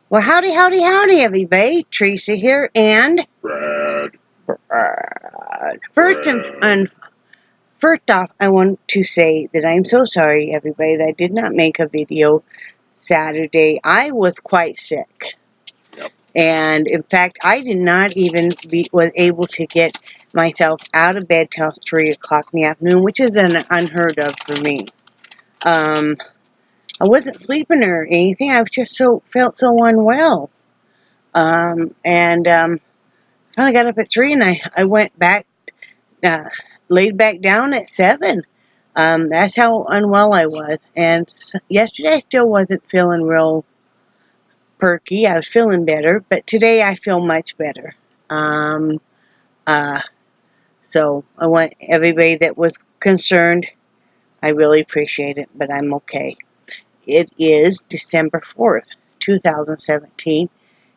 Well, howdy, howdy, howdy, everybody. Teresa here, and Brad. First off, I want to say that I'm so sorry, everybody, that I did not make a video Saturday. I was quite sick. Yep. And, in fact, I did not even was able to get myself out of bed till 3 o'clock in the afternoon, which is unheard of for me. I wasn't sleeping or anything. I was just felt so unwell. Finally got up at 3, and I went back, laid back down at 7. That's how unwell I was. And yesterday I still wasn't feeling real perky. I was feeling better, but today I feel much better. So I want everybody that was concerned, I really appreciate it, but I'm okay. It is December 4th, 2017.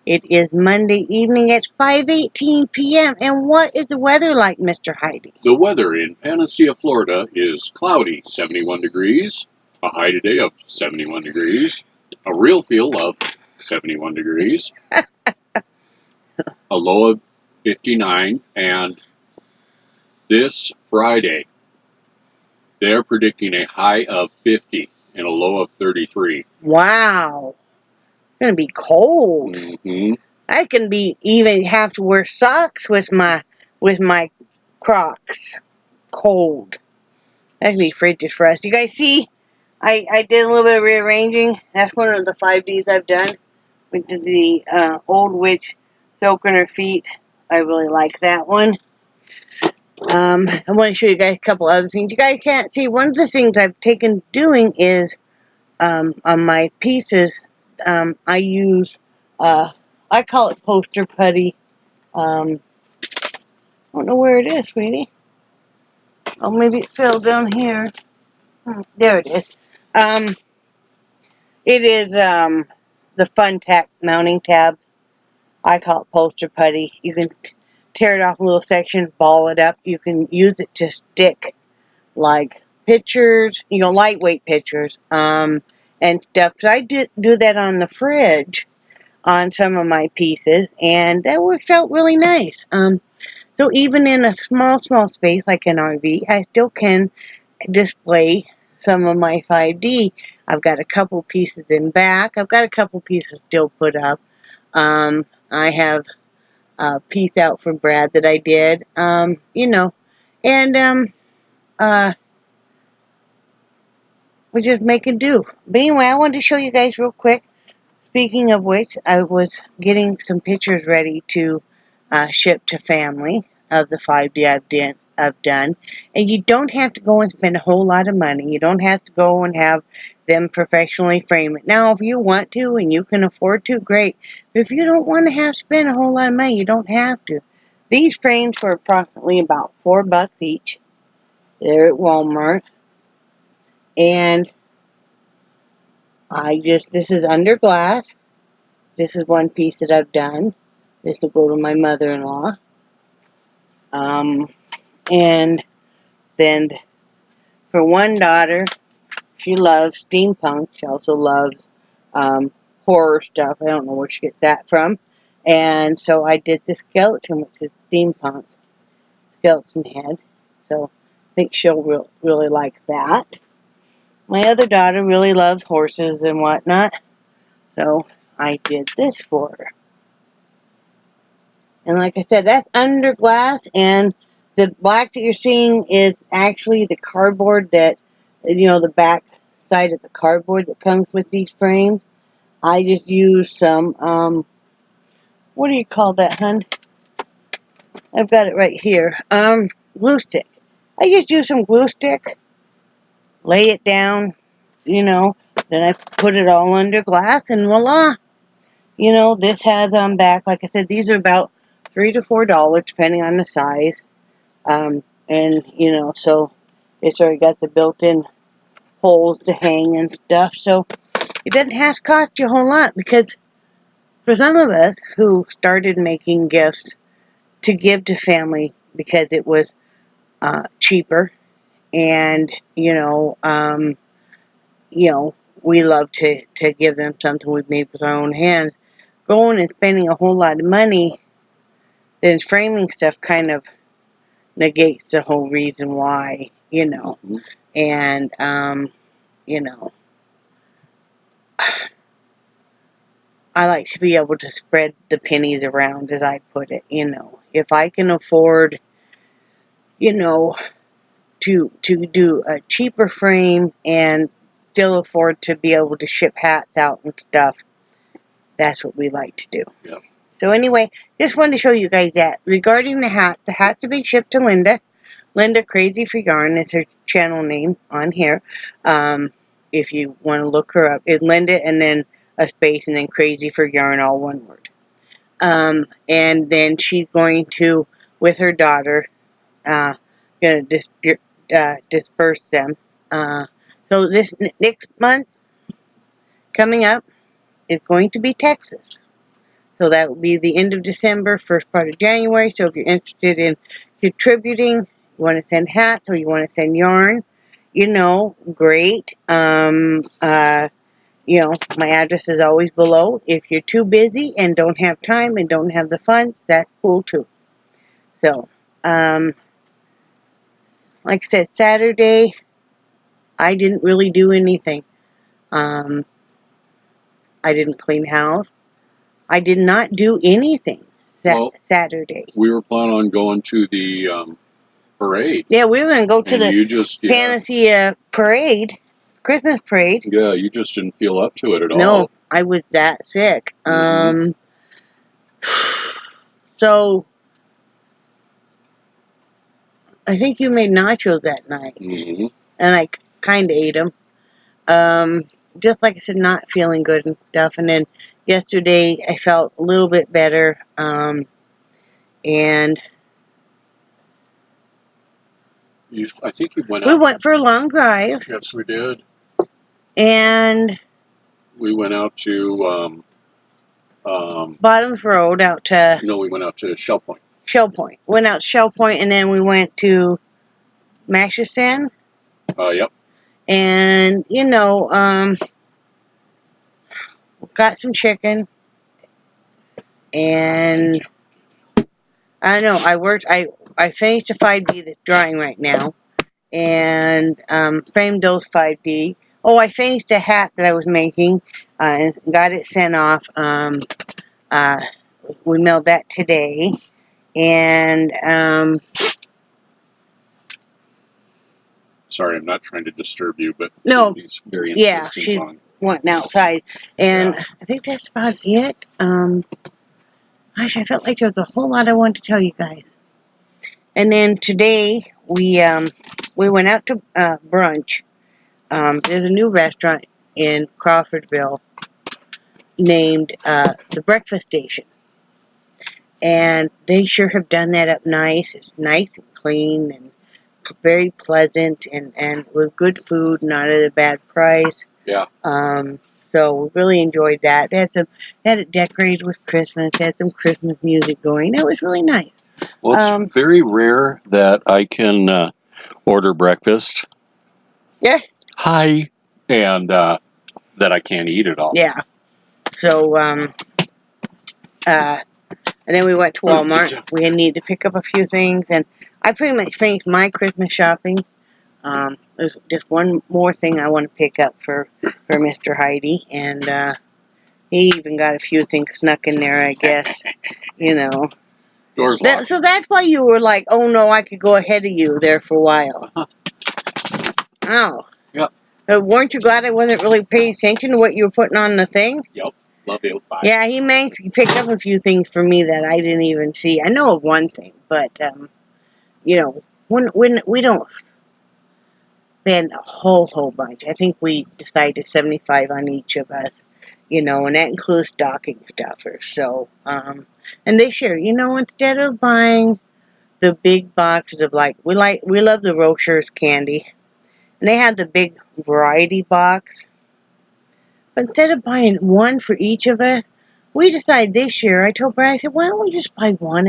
It is Monday evening at 5:18 p.m. And what is the weather like, Mr. Heide? The weather in PANACEA, Florida is cloudy, 71 degrees, a high today of 71 degrees, a real feel of 71 degrees, a low of 59, and this Friday, they're predicting a high of 50 and a low of 33. Wow. It's going to be cold. Mm-hmm. I can even have to wear socks with my Crocs. Cold. That's going to be frigid for us. You guys see? I did a little bit of rearranging. That's one of the 5Ds I've done. We did the Old Witch Soaking Her Feet. I really like that one. I want to show you guys a couple other things. You guys can't see. One of the things I've taken doing is on my pieces, I use, I call it poster putty. I don't know where it is, sweetie. Oh, maybe it fell down here. There it is. It is the Fun Tack mounting tab. I call it poster putty. You can tear it off in little sections, ball it up. You can use it to stick like pictures, lightweight pictures, and stuff. So I do that on the fridge on some of my pieces, and that works out really nice. So even in a small space like an RV, I still can display some of my 5D. I've got a couple pieces in back. I've got a couple pieces still put up. I have a piece out for Brad that I did, and we're just making do. But anyway, I wanted to show you guys real quick. Speaking of which, I was getting some pictures ready to ship to family of the 5D I've done. And you don't have to go and spend a whole lot of money. You don't have to go and have them professionally frame it. Now, if you want to and you can afford to, great. But if you don't want to have to spend a whole lot of money, you don't have to. These frames are approximately about $4 each. They're at Walmart. And this is under glass. This is one piece that I've done. This will go to my mother-in-law. And then for one daughter, she loves steampunk. She also loves horror stuff. I don't know where she gets that from. And so I did the skeleton, which is steampunk skeleton head. So I think she'll really like that. My other daughter really loves horses and whatnot. So I did this for her. And like I said, that's under glass, and the black that you're seeing is actually the cardboard that, the back side of the cardboard that comes with these frames. I just use some, what do you call that, hun? I've got it right here. Glue stick. I just use some glue stick, lay it down, then I put it all under glass, and voila. This has back, like I said, these are about $3 to $4, depending on the size. So it's already got the built-in holes to hang and stuff. So it doesn't have to cost you a whole lot, because for some of us who started making gifts to give to family because it was cheaper, and we love to give them something we've made with our own hands. going and spending a whole lot of money, then framing stuff kind of negates the whole reason why, you know. Mhm. And, you know, I like to be able to spread the pennies around, as I put it, you know. If I can afford, you know, to do a cheaper frame and still afford to be able to ship hats out and stuff, that's what we like to do. Yep. So anyway, just wanted to show you guys that. Regarding the hats have been shipped to Linda. Linda Crazy for Yarn is her channel name on here. If you want to look her up, it's Linda and then a space and then Crazy for Yarn, all one word. And then she's going to, with her daughter, going to disperse them. So this next month coming up is going to be Texas. So that will be the end of December, first part of January. So if you're interested in contributing, you want to send hats or you want to send yarn, you know, great. You know, my address is always below. If you're too busy and don't have time and don't have the funds, that's cool too. So, like I said, Saturday, I didn't really do anything. I didn't clean house. I did not do anything Saturday. We were planning on going to the parade. Yeah, we were going to go to the you just, PANACEA parade, Christmas parade. Yeah, you just didn't feel up to it at all. No, I was that sick. Mhm. So, I think you made nachos that night. Mhm. And I kind of ate them. Just like I said, not feeling good and stuff. And then yesterday, I felt a little bit better. And I think you went out. we went for a long drive. Yes, we did. And we went out to Bottoms Road out to... No, we went out to Shell Point. Shell Point. Went out to Shell Point, and then we went to Massachusetts. Yep. And, you know, got some chicken. And I don't know, I finished a 5D that's drying right now. And framed those 5D. Oh, I finished a hat that I was making and got it sent off. We mailed that today. And sorry, I'm not trying to disturb you, but no, he's very yeah, insistent she's on wanting outside. And yeah. I think that's about it. Gosh, I felt like there was a whole lot I wanted to tell you guys. And then today we went out to brunch. There's a new restaurant in Crawfordville named the Breakfast Station. And they sure have done that up nice. It's nice and clean and very pleasant and with good food, not at a bad price. Yeah. So we really enjoyed that. They had it decorated with Christmas, had some Christmas music going. It was really nice. Well, it's very rare that I can order breakfast. Yeah. Hi. And that I can't eat it all. Yeah. So, and then we went to Walmart. We needed to pick up a few things, and I pretty much finished my Christmas shopping. There's just one more thing I want to pick up for Mr. Heide, and he even got a few things snuck in there, I guess. You know. Doors locked. So that's why you were like, oh no, I could go ahead of you there for a while. Oh. Yep. Weren't you glad I wasn't really paying attention to what you were putting on the thing? Yep. Love you. Bye. Yeah, he picked up a few things for me that I didn't even see. I know of one thing, but, you know, when we don't spend a whole bunch. I think we decided $75 on each of us, you know, and that includes stocking stuffers. So, and they share, you know, instead of buying the big boxes of we love the Rocher's candy, and they have the big variety box. But instead of buying one for each of us, we decided this year, I told Brad, I said, why don't we just buy one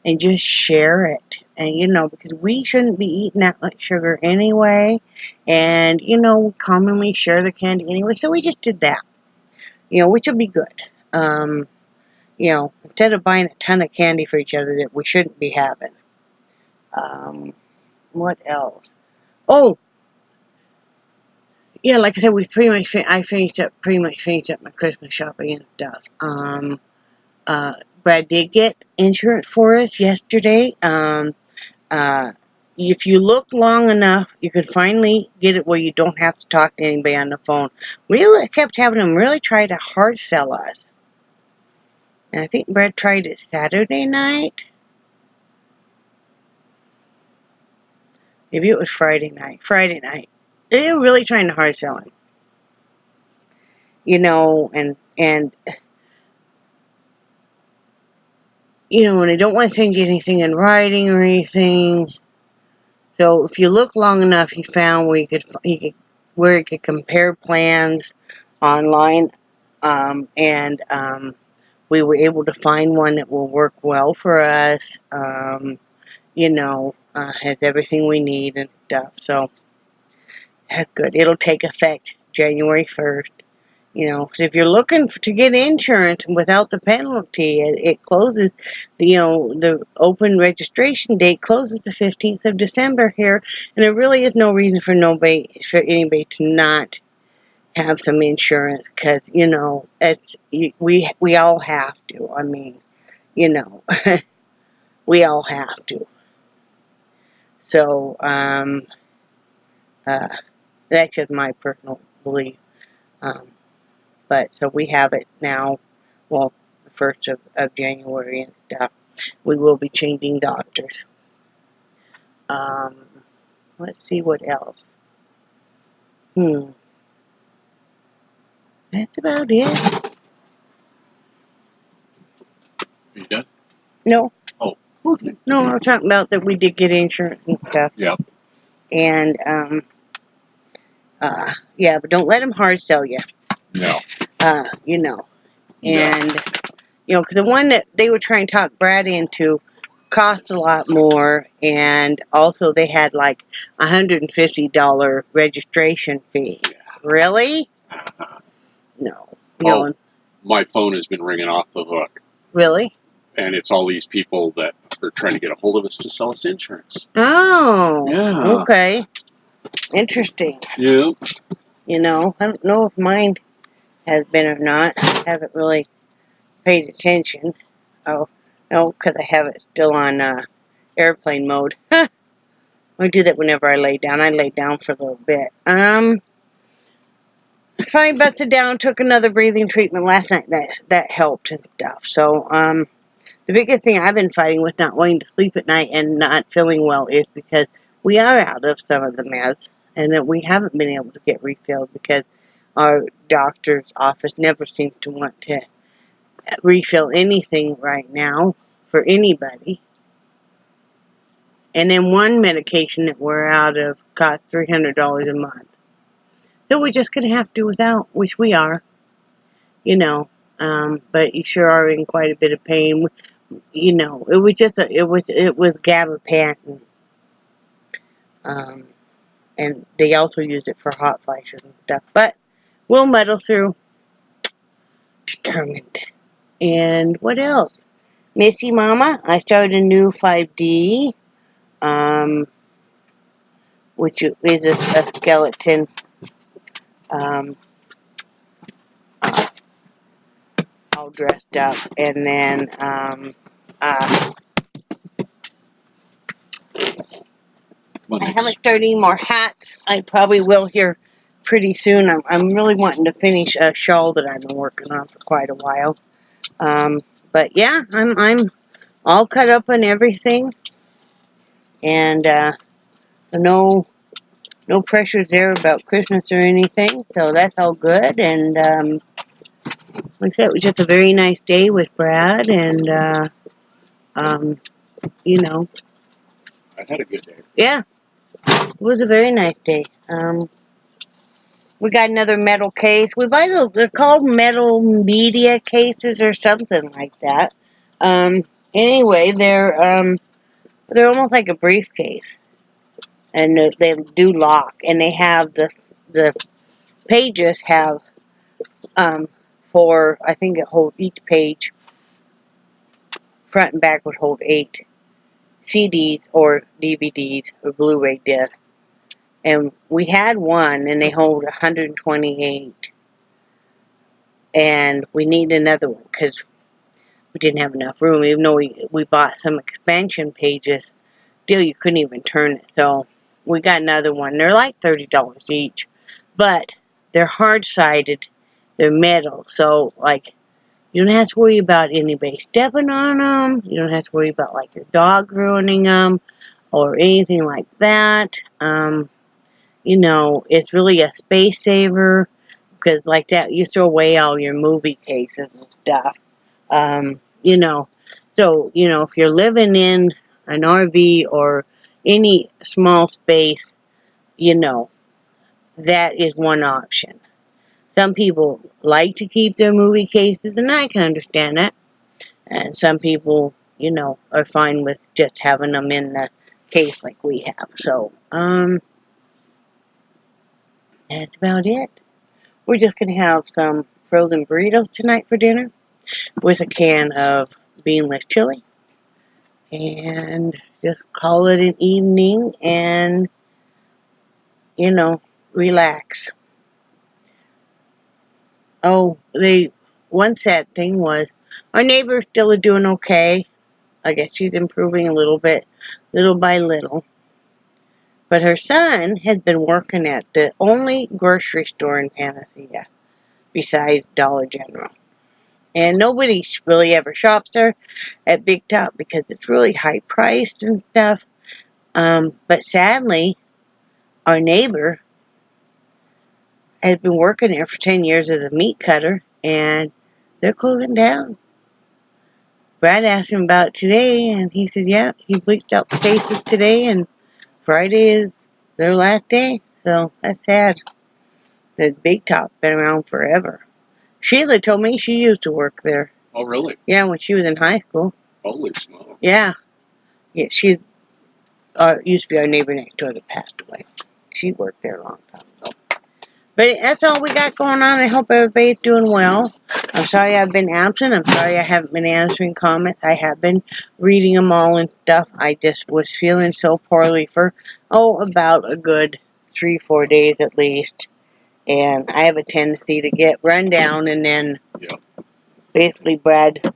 and just share it? And, you know, because we shouldn't be eating that much sugar anyway. And, you know, we commonly share the candy anyway. So we just did that, you know, which will be good. You know, instead of buying a ton of candy for each other that we shouldn't be having. What else? Oh, yeah, like I said, we pretty much I finished up my Christmas shopping and stuff. Brad did get insurance for us yesterday. If you look long enough, you could finally get it where you don't have to talk to anybody on the phone. We kept having them really try to hard sell us. And I think Brad tried it Saturday night. Maybe it was Friday night. Friday night. They were really trying to hard sell him. You know, and you know, and they don't want to send you anything in writing or anything. So if you look long enough, he found where he could compare plans online, and we were able to find one that will work well for us. You know, has everything we need and stuff. So that's good. It'll take effect January 1st. You know, so if you're looking to get insurance without the penalty, it closes, the open registration date closes the 15th of December here, and there really is no reason for anybody to not have some insurance, because, you know, we all have to. I mean, you know, we all have to. So, that's just my personal belief. But so we have it now, well, the 1st of January, and we will be changing doctors. Let's see what else. That's about it. Are you done? No. Oh, okay. No, I'm talking about that we did get insurance and stuff. Yeah. And, yeah, but don't let them hard sell you. No. You know. And, you know, because the one that they were trying to talk Brad into cost a lot more, and also they had like $150 registration fee. Yeah. Really? No. You know, my phone has been ringing off the hook. Really? And it's all these people that are trying to get a hold of us to sell us insurance. Oh. Yeah. Okay. Interesting. Yeah. You know, I don't know if mine has been or not. I haven't really paid attention. Oh, no, because I have it still on airplane mode. I do that whenever I lay down. I lay down for a little bit. I finally busted down, took another breathing treatment last night. That helped and stuff. So, the biggest thing I've been fighting with not wanting to sleep at night and not feeling well is because we are out of some of the meds, and that we haven't been able to get refilled because our doctor's office never seems to want to refill anything right now for anybody. And then one medication that we're out of costs $300 a month. So we're just going to have to do without, which we are, you know. But you sure are in quite a bit of pain. You know, it was gabapentin. And they also use it for hot flashes and stuff. But we'll muddle through. Determined. And what else? Missy Mama, I started a new 5D. Which is a skeleton. All dressed up. And then, I haven't started any more hats. I probably will here pretty soon. I'm really wanting to finish a shawl that I've been working on for quite a while. But yeah, I'm all cut up on everything, and no pressures there about Christmas or anything. So that's all good. And like I said, it was just a very nice day with Brad, and you know, I had a good day. Yeah, it was a very nice day. We got another metal case. We buy those. They're called metal media cases or something like that. Anyway, they're almost like a briefcase, and they do lock, and they have the pages have for, I think it holds each page front and back would hold 8 CDs or DVDs or Blu-ray discs. And we had one, and they hold 128. And we need another one because we didn't have enough room. Even though we bought some expansion pages, still you couldn't even turn it. So we got another one. They're like $30 each, but they're hard-sided. They're metal, so like you don't have to worry about anybody stepping on them. You don't have to worry about like your dog ruining them or anything like that. You know, it's really a space saver because like that you throw away all your movie cases and stuff. You know, so you know if you're living in an RV or any small space, you know, that is one option. Some people like to keep their movie cases, and I can understand that. And some people, you know, are fine with just having them in the case like we have. So, that's about it. We're just going to have some frozen burritos tonight for dinner with a can of beanless chili. And just call it an evening and, you know, relax. Oh, one sad thing was our neighbor still is doing okay. I guess she's improving a little bit, little by little. But her son has been working at the only grocery store in PANACEA besides Dollar General. And nobody really ever shops there at Big Top because it's really high priced and stuff. But sadly, our neighbor has been working there for 10 years as a meat cutter, and they're closing down. Brad asked him about it today, and he said, yeah, he bleached out the cases today, and Friday is their last day. So that's sad. The Big Top been around forever. Sheila told me she used to work there. Oh, really? Yeah, when she was in high school. Holy smoke. Yeah. Yeah, she used to be our neighbor next door that passed away. She worked there a long time ago. But that's all we got going on. I hope everybody's doing well. I'm sorry I've been absent. I'm sorry I haven't been answering comments. I have been reading them all and stuff. I just was feeling so poorly for, about a good 3-4 days at least. And I have a tendency to get run down, and then basically Brad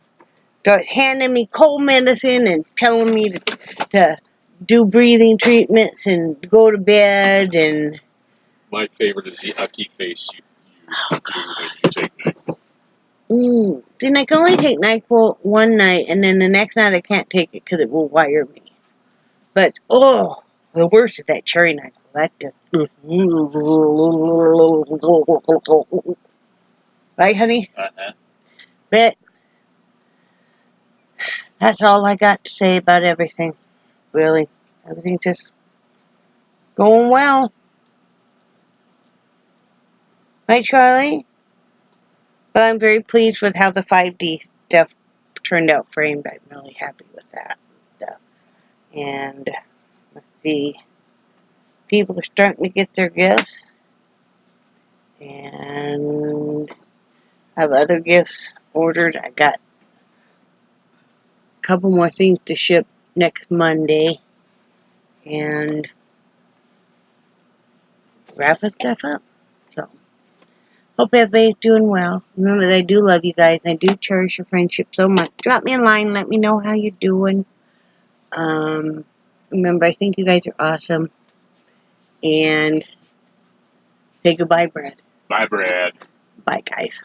starts handing me cold medicine and telling me to do breathing treatments and go to bed. And my favorite is the ucky face you do when you take NyQuil. Then I can only take NyQuil one night, and then the next night I can't take it because it will wire me. But, the worst is that cherry NyQuil. That just... Right, honey? Uh-huh. But that's all I got to say about everything. Really. Everything's just going well. Right, Charlie? But I'm very pleased with how the 5D stuff turned out framed. I'm really happy with that stuff. And let's see. People are starting to get their gifts. And I have other gifts ordered. I got a couple more things to ship next Monday. And wrapping stuff up. So, hope everybody's doing well. Remember that I do love you guys. I do cherish your friendship so much. Drop me a line. Let me know how you're doing. Remember, I think you guys are awesome. And say goodbye, Brad. Bye, Brad. Bye, guys.